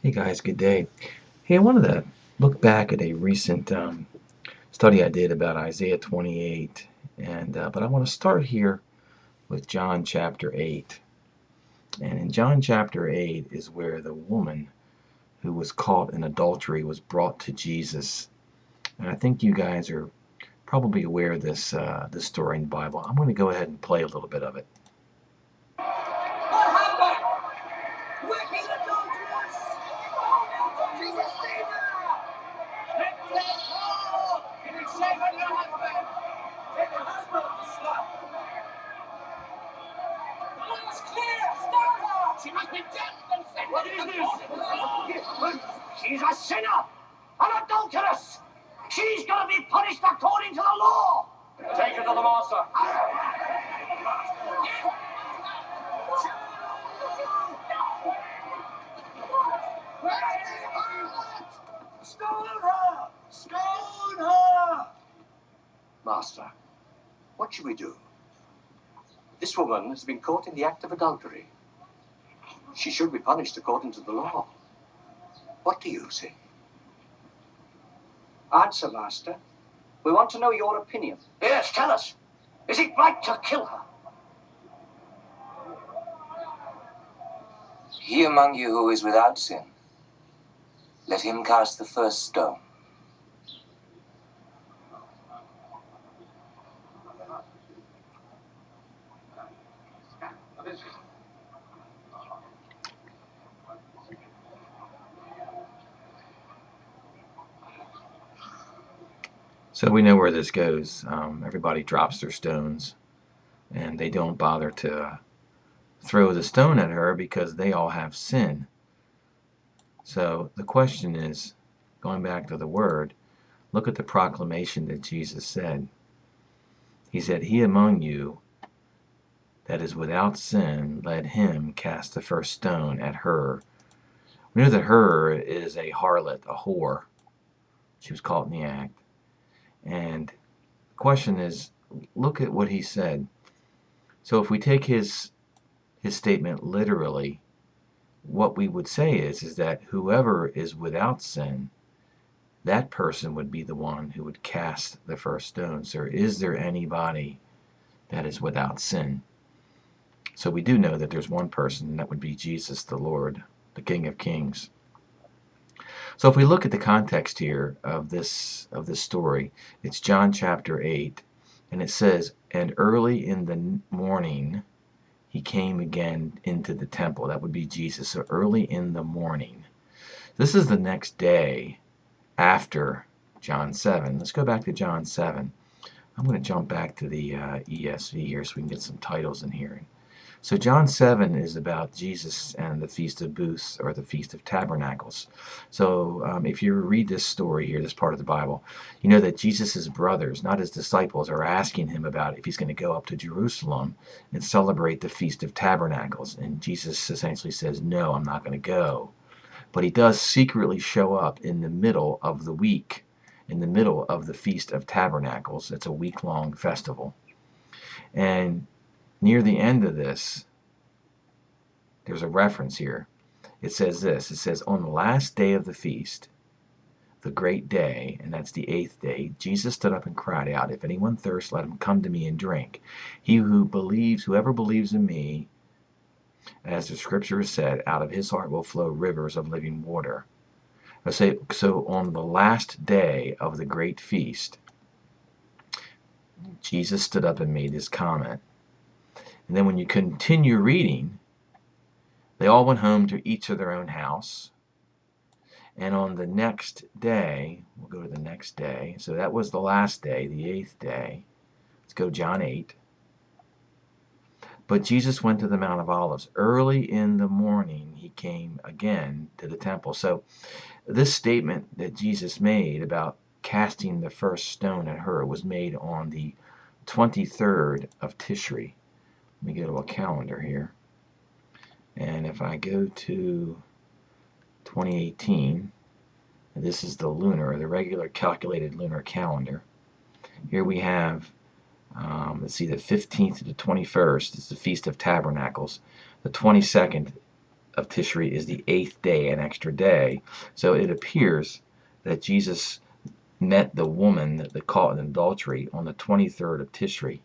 Hey guys, good day. Hey, I wanted to look back at a recent study I did about Isaiah 28, but I want to start here with John chapter 8. And in John chapter 8 is where the woman who was caught in adultery was brought to Jesus. And I think you guys are probably aware of this story in the Bible. I'm going to go ahead and play a little bit of it. What happened? Wicked adulteress! Jesus, save her! Take her! Can you save her, your husband? Take her husband! Stop! The law clear! Stop her! She must be dead and sent. What is this? She's a sinner! An adulteress! She's gonna be punished according to the law! Take her to the master! Stone her! Stone her! Master, what should we do? This woman has been caught in the act of adultery. She should be punished according to the law. What do you say? Answer, Master. We want to know your opinion. Yes, tell us. Is it right to kill her? He among you who is without sin, let him cast the first stone. So we know where this goes. Everybody drops their stones, and they don't bother to throw the stone at her because they all have sin. So the question is, going back to the word, look at the proclamation that Jesus said. He said, "He among you that is without sin, let him cast the first stone at her." We know that her is a harlot, a whore. She was caught in the act. And the question is, look at what he said. So if we take his statement literally, what we would say is that whoever is without sin, that person would be the one who would cast the first stone. So is there anybody that is without sin? So we do know that there's one person, and that would be Jesus the Lord, the King of Kings. So if we look at the context here of this story, it's John chapter 8, and it says, "And early in the morning he came again into the temple." That would be Jesus. So early in the morning. This is the next day after John 7. Let's go back to John 7. I'm going to jump back to the ESV here so we can get some titles in here. So John 7 is about Jesus and the Feast of Booths, or the Feast of Tabernacles. So if you read this story here, this part of the Bible, you know that Jesus' brothers, not his disciples, are asking him about if he's going to go up to Jerusalem and celebrate the Feast of Tabernacles. And Jesus essentially says, "No, I'm not going to go." But he does secretly show up in the middle of the week, in the middle of the Feast of Tabernacles. It's a week-long festival. And near the end of this, there's a reference here. It says this. It says, "On the last day of the feast, the great day," and that's the 8th day, "Jesus stood up and cried out, 'If anyone thirsts, let him come to me and drink. Whoever believes in me, as the scripture has said, out of his heart will flow rivers of living water.'" So on the last day of the great feast, Jesus stood up and made this comment. And then when you continue reading, they all went home to each of their own house. And on the next day, we'll go to the next day. So that was the last day, the 8th day. Let's go John 8. "But Jesus went to the Mount of Olives. Early in the morning, he came again to the temple." So this statement that Jesus made about casting the first stone at her was made on the 23rd of Tishri. Let me go to a calendar here. And if I go to 2018, this is the regular calculated lunar calendar. Here we have, let's see, the 15th to the 21st is the Feast of Tabernacles. The 22nd of Tishri is the 8th day, an extra day. So it appears that Jesus met the woman that caught in adultery on the 23rd of Tishri,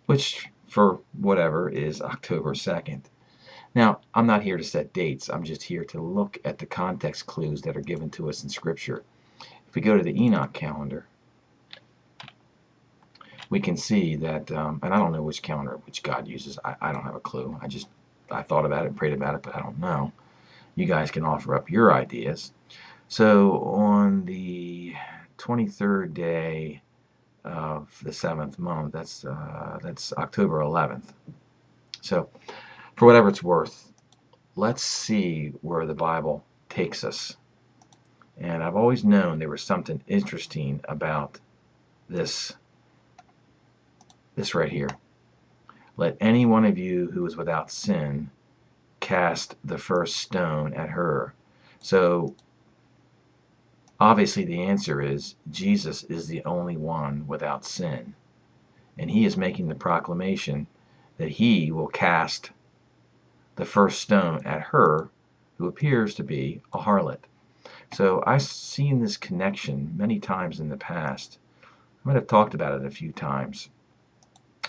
which for whatever is October 2nd. Now, I'm not here to set dates. I'm just here to look at the context clues that are given to us in Scripture. If we go to the Enoch calendar, we can see that, and I don't know which calendar which God uses. I don't have a clue. I thought about it, prayed about it, but I don't know. You guys can offer up your ideas. So on the 23rd day of the 7th month, that's October 11th. So for whatever it's worth, let's see where the Bible takes us. And I've always known there was something interesting about this right here. Let any one of you who is without sin cast the first stone at her. So obviously the answer is Jesus is the only one without sin. And he is making the proclamation that he will cast the first stone at her who appears to be a harlot. So I've seen this connection many times in the past. I might have talked about it a few times.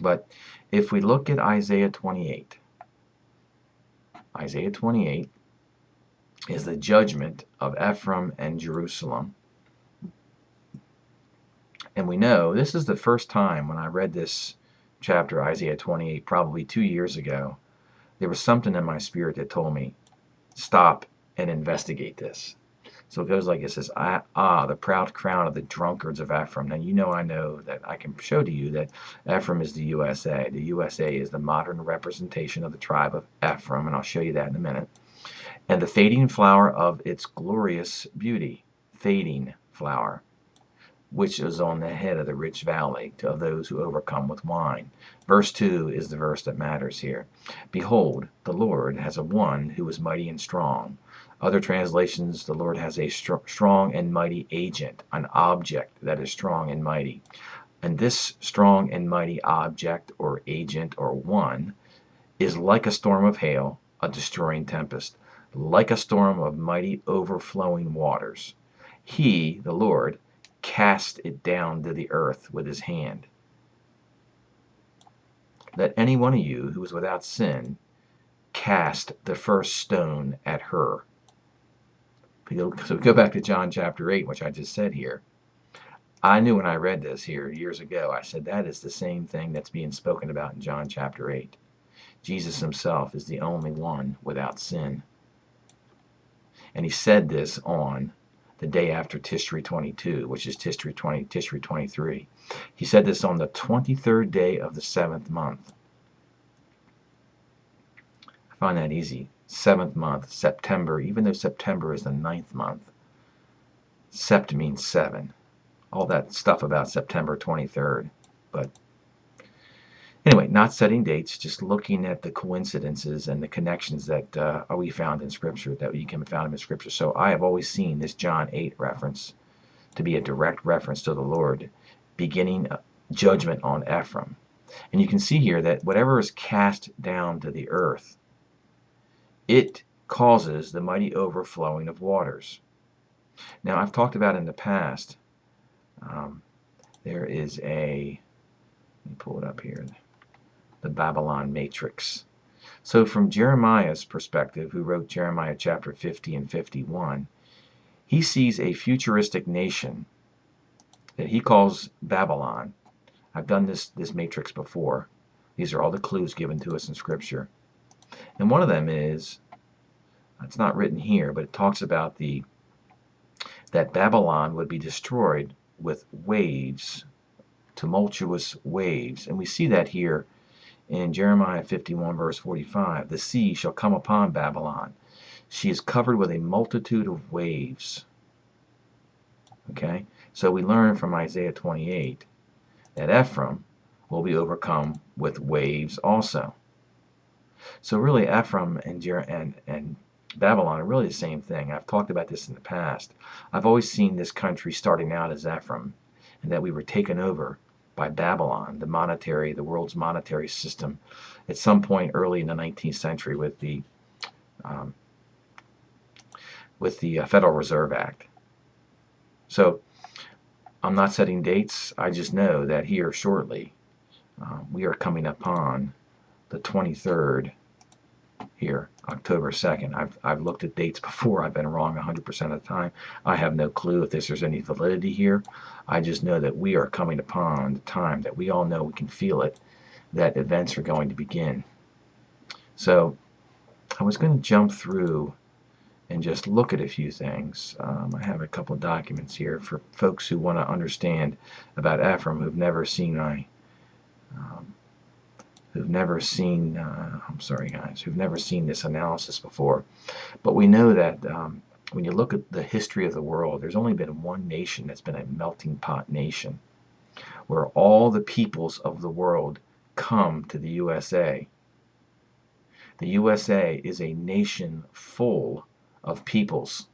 But if we look at Isaiah 28, Isaiah 28 is the judgment of Ephraim and Jerusalem. And we know this is the first time when I read this chapter, Isaiah 28, probably 2 years ago, there was something in my spirit that told me, stop and investigate this. So it goes like it says, the proud crown of the drunkards of Ephraim. Now, I know that I can show to you that Ephraim is the USA. The USA is the modern representation of the tribe of Ephraim, and I'll show you that in a minute. And the fading flower of its glorious beauty, fading flower, which is on the head of the rich valley, of those who overcome with wine. Verse 2 is the verse that matters here. Behold, the Lord has a one who is mighty and strong. Other translations, the Lord has a strong and mighty agent, an object that is strong and mighty. And this strong and mighty object or agent or one is like a storm of hail, a destroying tempest, like a storm of mighty overflowing waters. He, the Lord, cast it down to the earth with his hand. Let any one of you who is without sin cast the first stone at her. So go back to John chapter 8, which I just said here. I knew when I read this here years ago, I said that is the same thing that's being spoken about in John chapter 8. Jesus himself is the only one without sin. And he said this on the day after Tishri 22, which is Tishri 23. He said this on the 23rd day of the 7th month. I find that easy. 7th month, September, even though September is the 9th month. Sept means 7. All that stuff about September 23rd. But anyway, not setting dates, just looking at the coincidences and the connections that we found in Scripture, that you can find in Scripture. So I have always seen this John 8 reference to be a direct reference to the Lord, beginning judgment on Ephraim. And you can see here that whatever is cast down to the earth, it causes the mighty overflowing of waters. Now, I've talked about in the past, there is let me pull it up here, the Babylon matrix. So from Jeremiah's perspective, who wrote Jeremiah chapter 50 and 51, he sees a futuristic nation that he calls Babylon. I've done this matrix before. These are all the clues given to us in Scripture. And one of them is, it's not written here, but it talks about that Babylon would be destroyed with waves, tumultuous waves. And we see that here in Jeremiah 51 verse 45. The sea shall come upon Babylon. She is covered with a multitude of waves. Okay, so we learn from Isaiah 28 that Ephraim will be overcome with waves also. So really Ephraim and Babylon are really the same thing. I've talked about this in the past. I've always seen this country starting out as Ephraim, and that we were taken over by Babylon, the world's monetary system, at some point early in the 19th century with the um, with the Federal Reserve Act. So I'm not setting dates. I just know that here shortly we are coming upon the 23rd here, October 2nd. I've looked at dates before. I've been wrong 100% of the time. I have no clue if there's any validity here. I just know that we are coming upon the time that we all know, we can feel it, that events are going to begin. So I was going to jump through and just look at a few things. I have a couple of documents here for folks who want to understand about Ephraim, who've never seen I'm sorry guys, who've never seen this analysis before. But we know that when you look at the history of the world, there's only been one nation that's been a melting pot nation, where all the peoples of the world come to the USA. The USA is a nation full of peoples.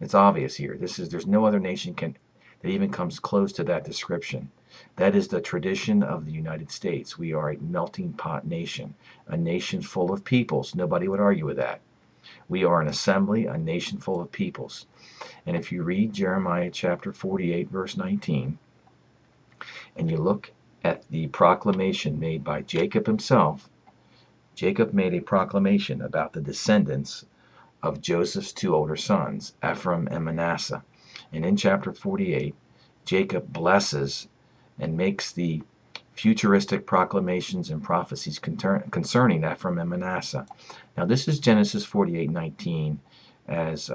It's obvious here. There's no other nation that even comes close to that description. That is the tradition of the United States. We are a melting pot nation, a nation full of peoples. Nobody would argue with that. We are an assembly, a nation full of peoples. And if you read Jeremiah chapter 48, verse 19, and you look at the proclamation made by Jacob himself, Jacob made a proclamation about the descendants of Joseph's two older sons, Ephraim and Manasseh. And in chapter 48, Jacob blesses and makes the futuristic proclamations and prophecies concerning Ephraim and Manasseh. Now this is Genesis 48:19 as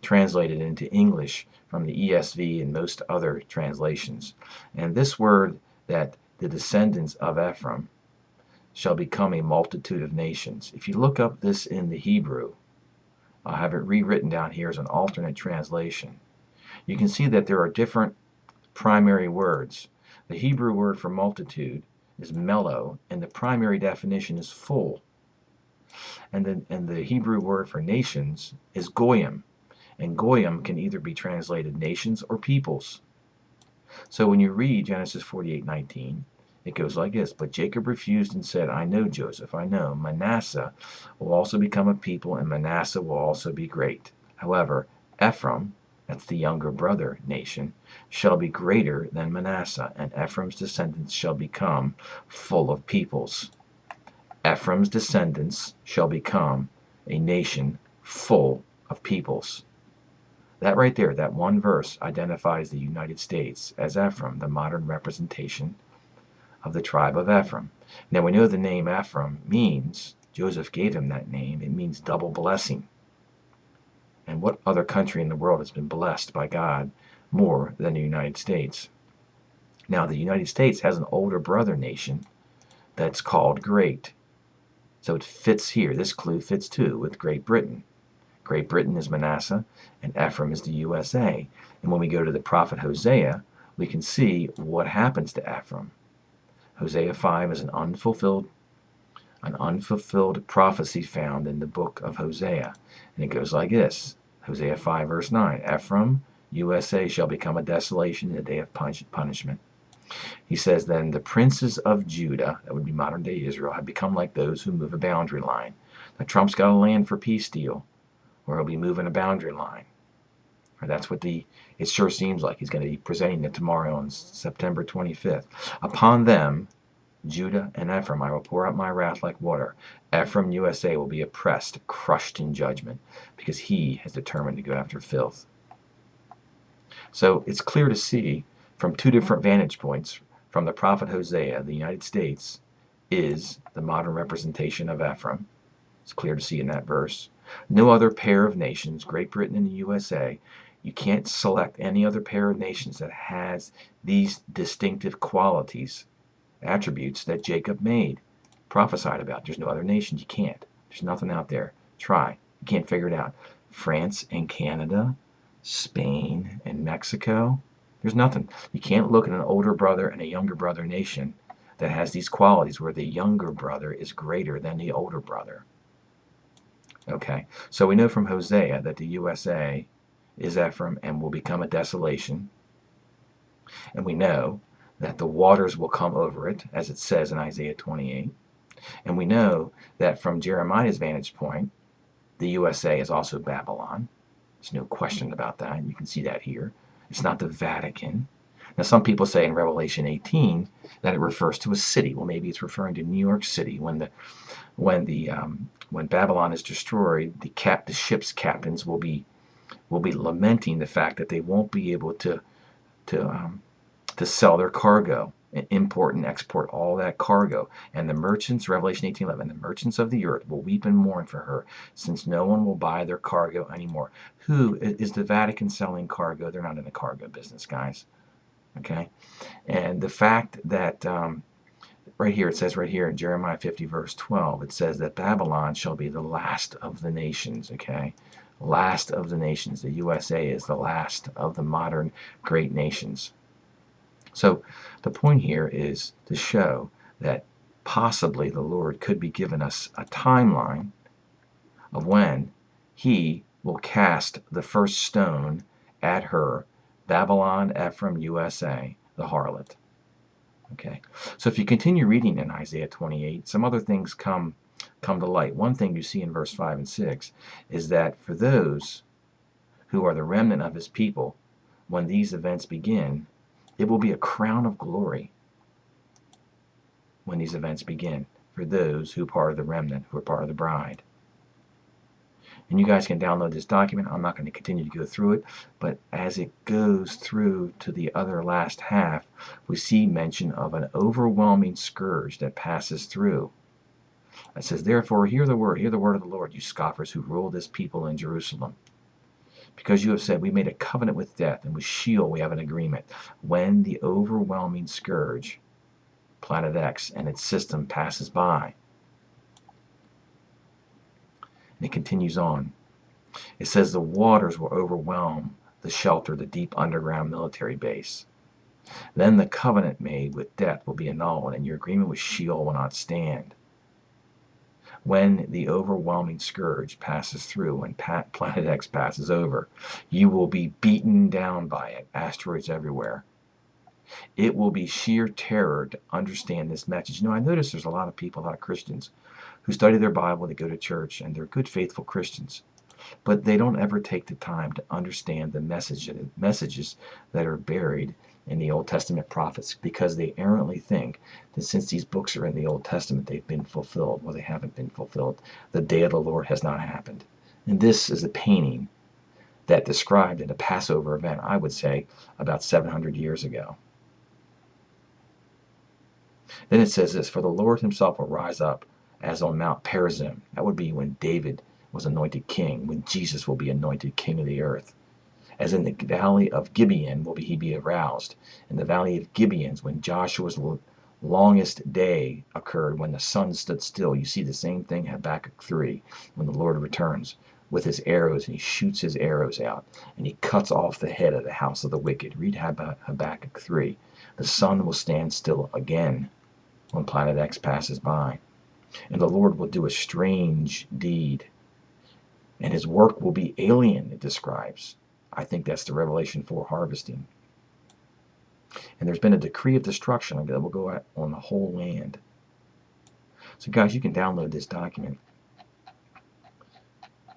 translated into English from the ESV and most other translations. And this word that the descendants of Ephraim shall become a multitude of nations. If you look up this in the Hebrew, I'll have it rewritten down here as an alternate translation. You can see that there are different primary words. The Hebrew word for multitude is melo, and the primary definition is full. And the Hebrew word for nations is goyim, and goyim can either be translated nations or peoples. So when you read Genesis 48:19, it goes like this: But Jacob refused and said, I know Joseph, I know. Manasseh will also become a people, and Manasseh will also be great. However, Ephraim, that's the younger brother nation, shall be greater than Manasseh, and Ephraim's descendants shall become full of peoples. Ephraim's descendants shall become a nation full of peoples. That right there, that one verse, identifies the United States as Ephraim, the modern representation of the tribe of Ephraim. Now we know the name Ephraim means, Joseph gave him that name, it means double blessing. And what other country in the world has been blessed by God more than the United States? Now the United States has an older brother nation that's called Great. So it fits here. This clue fits too with Great Britain. Great Britain is Manasseh, and Ephraim is the USA. And when we go to the prophet Hosea, we can see what happens to Ephraim. Hosea 5 is an unfulfilled prophecy found in the book of Hosea. And it goes like this: Hosea 5 verse 9, Ephraim, USA, shall become a desolation in the day of punishment. He says, then the princes of Judah, that would be modern day Israel, have become like those who move a boundary line. Now Trump's got a land for peace deal, where he'll be moving a boundary line. Or that's what it sure seems like he's going to be presenting it tomorrow on September 25th. Upon them, Judah and Ephraim, I will pour out my wrath like water. Ephraim, USA, will be oppressed, crushed in judgment, because he has determined to go after filth. So it's clear to see from two different vantage points. From the prophet Hosea, the United States is the modern representation of Ephraim. It's clear to see in that verse. No other pair of nations, Great Britain and the USA, you can't select any other pair of nations that has these distinctive qualities, attributes that Jacob prophesied about. There's no other nations. You can't. There's nothing out there. Try. You can't figure it out. France and Canada, Spain and Mexico, there's nothing. You can't look at an older brother and a younger brother nation that has these qualities where the younger brother is greater than the older brother. Okay, so we know from Hosea that the USA is Ephraim and will become a desolation. And we know that the waters will come over it, as it says in Isaiah 28. And we know that from Jeremiah's vantage point, the USA is also Babylon. There's no question about that. You can see that here. It's not the Vatican. Now, some people say in Revelation 18 that it refers to a city. Well, maybe it's referring to New York City. When Babylon is destroyed, the ship's captains will be lamenting the fact that they won't be able to sell their cargo and import and export all that cargo. And the merchants, Revelation 18:11, the merchants of the earth will weep and mourn for her, since no one will buy their cargo anymore. Who is the Vatican selling cargo? They're not in the cargo business, guys. Okay, and the fact that right here, it says right here in Jeremiah 50 verse 12, it says that Babylon shall be the last of the nations. Okay, last of the nations. The USA is the last of the modern great nations. So the point here is to show that possibly the Lord could be giving us a timeline of when he will cast the first stone at her, Babylon, Ephraim, USA, the harlot. Okay, so if you continue reading in Isaiah 28, some other things come to light. One thing you see in verse 5 and 6 is that for those who are the remnant of his people, when these events begin, it will be a crown of glory when these events begin for those who are part of the remnant, who are part of the bride. And you guys can download this document. I'm not going to continue to go through it, but as it goes through to the other last half, we see mention of an overwhelming scourge that passes through. It says, therefore, hear the word of the Lord, you scoffers who rule this people in Jerusalem. Because you have said, we made a covenant with death, and with Sheol we have an agreement. When the overwhelming scourge, Planet X, and its system passes by. And it continues on. It says the waters will overwhelm the shelter, the deep underground military base. Then the covenant made with death will be annulled, and your agreement with Sheol will not stand. When the overwhelming scourge passes through, when Planet X passes over, you will be beaten down by it, asteroids everywhere. It will be sheer terror to understand this message. You know, I notice there's a lot of people, a lot of Christians, who study their Bible, they go to church, and they're good, faithful Christians. But they don't ever take the time to understand the messages that are buried in the Old Testament prophets, because they errantly think that since these books are in the Old Testament, they've been fulfilled. Well, they haven't been fulfilled. The day of the Lord has not happened. And this is a painting that described in a Passover event, I would say, about 700 years ago. Then it says this, for the Lord himself will rise up as on Mount Perazim. That would be when David was anointed king, when Jesus will be anointed king of the earth. As in the valley of Gibeon will he be aroused. In the valley of Gibeons, when Joshua's longest day occurred, when the sun stood still. You see the same thing, Habakkuk 3, when the Lord returns with his arrows, and he shoots his arrows out, and he cuts off the head of the house of the wicked. Read Habakkuk 3. The sun will stand still again when Planet X passes by. And the Lord will do a strange deed, and his work will be alien, it describes. I think that's the Revelation 4 harvesting. And there's been a decree of destruction that will go out on the whole land. So guys, you can download this document.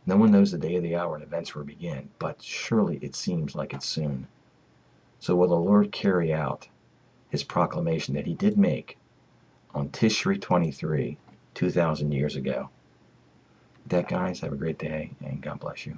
No one knows the day of the hour and events will begin, but surely it seems like it's soon. So will the Lord carry out his proclamation that he did make on Tishri 23, 2,000 years ago. With that, guys, have a great day, and God bless you.